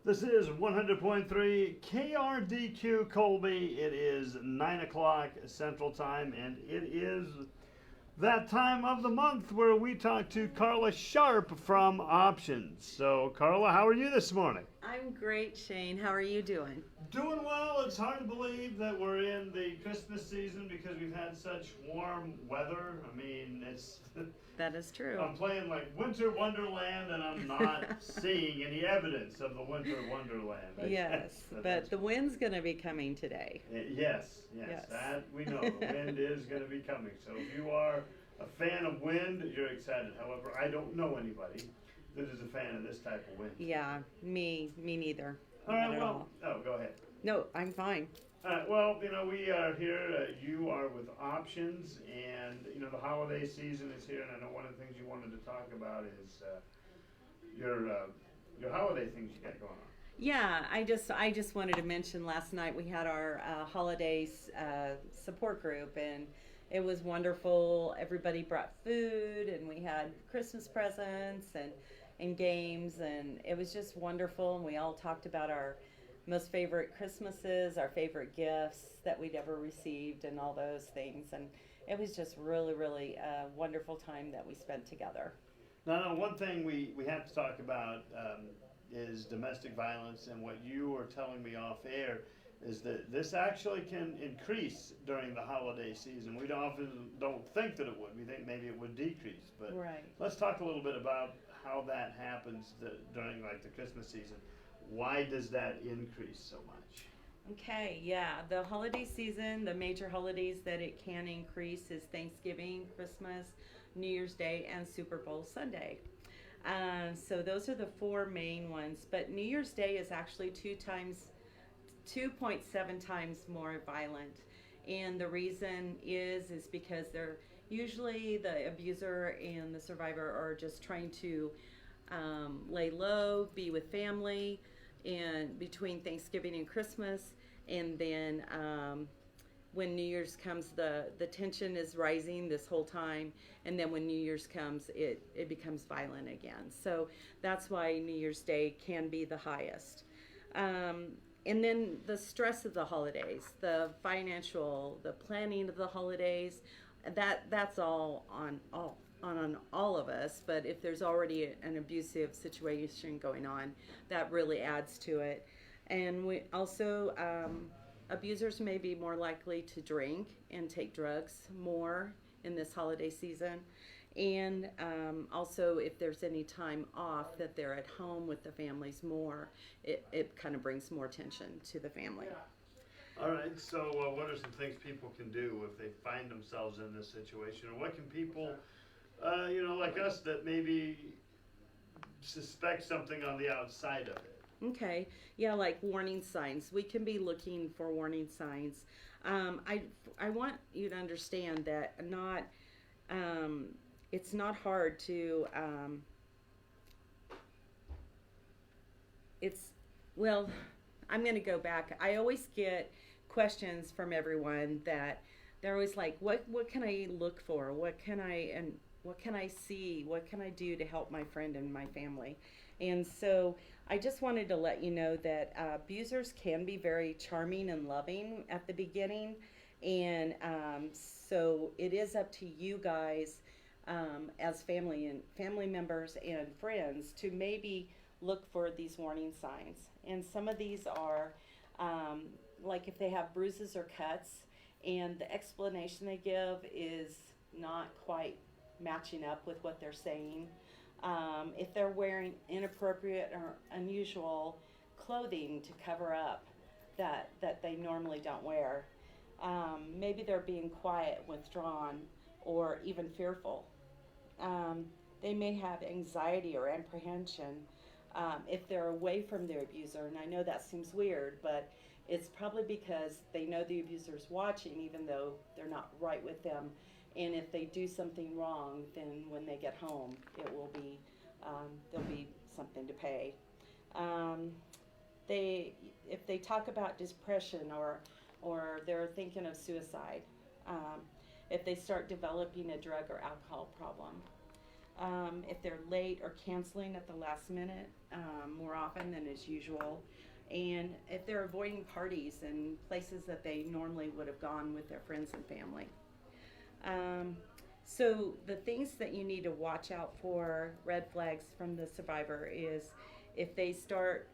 This is 100.3 KRDQ Colby. It is 9 o'clock Central Time, and it is that time of the month where we talk to Carla Sharp from Options. So, Carla, how are you this morning? I'm great, Shane. How are you doing? Doing well. It's hard to believe that we're in the Christmas season because we've had such warm weather. I mean, it's. That is true. I'm playing like Winter Wonderland, and I'm not seeing any evidence of the Winter Wonderland. Yes, but the wind's going to be coming today. Yes, that we know. The wind is going to be coming. So if you are a fan of wind, you're excited. However, I don't know anybody that is a fan of this type of wind. Yeah, me neither. All right, well, go ahead. No, I'm fine. All right, well, we are here. You are with Options, and the holiday season is here. And I know one of the things you wanted to talk about is your holiday things you got going on. Yeah, I just wanted to mention last night we had our holidays support group, and it was wonderful. Everybody brought food, and we had Christmas presents and games, and it was just wonderful. And we all talked about our most favorite Christmases, our favorite gifts that we'd ever received, and all those things. And it was just really, really a wonderful time that we spent together. Now, one thing we have to talk about is domestic violence, and what you were telling me off air is that this actually can increase during the holiday season. We often don't think that it would. We think maybe it would decrease. But right. Let's talk a little bit about how that happens during like the Christmas season. Why does that increase so much? Okay, yeah. The holiday season, the major holidays that it can increase is Thanksgiving, Christmas, New Year's Day, and Super Bowl Sunday. So those are the four main ones. But New Year's Day is actually 2.7 times more violent. And the reason is because they're usually the abuser and the survivor are just trying to lay low, be with family, and between Thanksgiving and Christmas, and then when New Year's comes, the tension is rising this whole time, and then when New Year's comes, it becomes violent again. So that's why New Year's Day can be the highest. And then the stress of the holidays, the financial, the planning of the holidays, that's all on all of us. But if there's already an abusive situation going on, that really adds to it. And we also abusers may be more likely to drink and take drugs more in this holiday season. And also, if there's any time off that they're at home with the families more, it kind of brings more tension to the family. Yeah. All right, so what are some things people can do if they find themselves in this situation? Or what can people, like us that maybe suspect something on the outside of it? Okay, yeah, like warning signs. We can be looking for warning signs. I want you to understand that it's not hard to, I'm going to go back. I always get questions from everyone that they're always like, what can I look for? What can I see? What can I do to help my friend and my family? And so I just wanted to let you know that abusers can be very charming and loving at the beginning. And so it is up to you guys as family members and friends to maybe look for these warning signs. And some of these are like if they have bruises or cuts and the explanation they give is not quite matching up with what they're saying. If they're wearing inappropriate or unusual clothing to cover up that they normally don't wear. Maybe they're being quiet, withdrawn, or even fearful. They may have anxiety or apprehension if they're away from their abuser. And I know that seems weird, but it's probably because they know the abuser's watching even though they're not right with them. And if they do something wrong, then when they get home, it will be there'll be something to pay. If they talk about depression or they're thinking of suicide, if they start developing a drug or alcohol problem, if they're late or canceling at the last minute more often than is usual, and if they're avoiding parties and places that they normally would have gone with their friends and family. So the things that you need to watch out for, red flags from the survivor, is if they start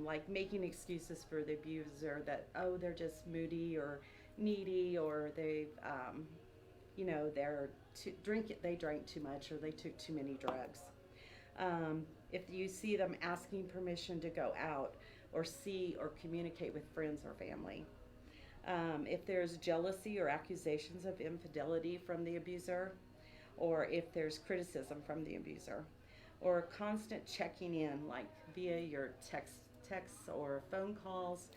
like making excuses for the abuser, that oh, they're just moody or needy, or they're they drank too much, or they took too many drugs. If you see them asking permission to go out or see or communicate with friends or family. If there's jealousy or accusations of infidelity from the abuser, or if there's criticism from the abuser, or constant checking in, like via your texts or phone calls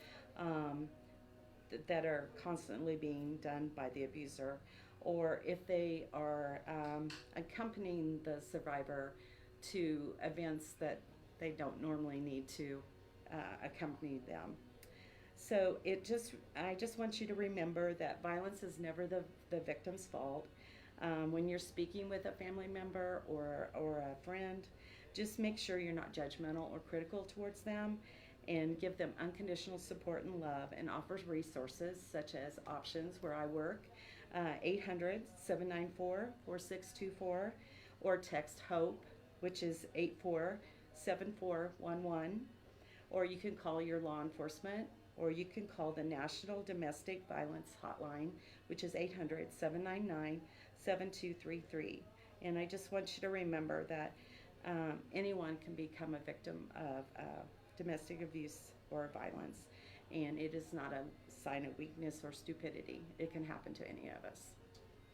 that are constantly being done by the abuser, or if they are accompanying the survivor to events that they don't normally need to accompany them. So I just want you to remember that violence is never the victim's fault. When you're speaking with a family member or a friend, just make sure you're not judgmental or critical towards them, and give them unconditional support and love, and offers resources such as Options, where I work, 800-794-4624, or text HOPE, which is 847411, or you can call your law enforcement, or you can call the National Domestic Violence Hotline, which is 800-799-7233. And I just want you to remember that anyone can become a victim of domestic abuse or violence, and it is not a sign of weakness or stupidity. It can happen to any of us.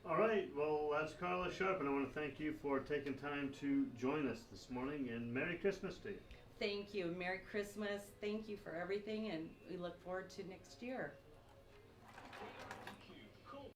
All right, well, that's Carla Sharp, and I want to thank you for taking time to join us this morning, and Merry Christmas to you. Thank you. Merry Christmas. Thank you for everything, and we look forward to next year.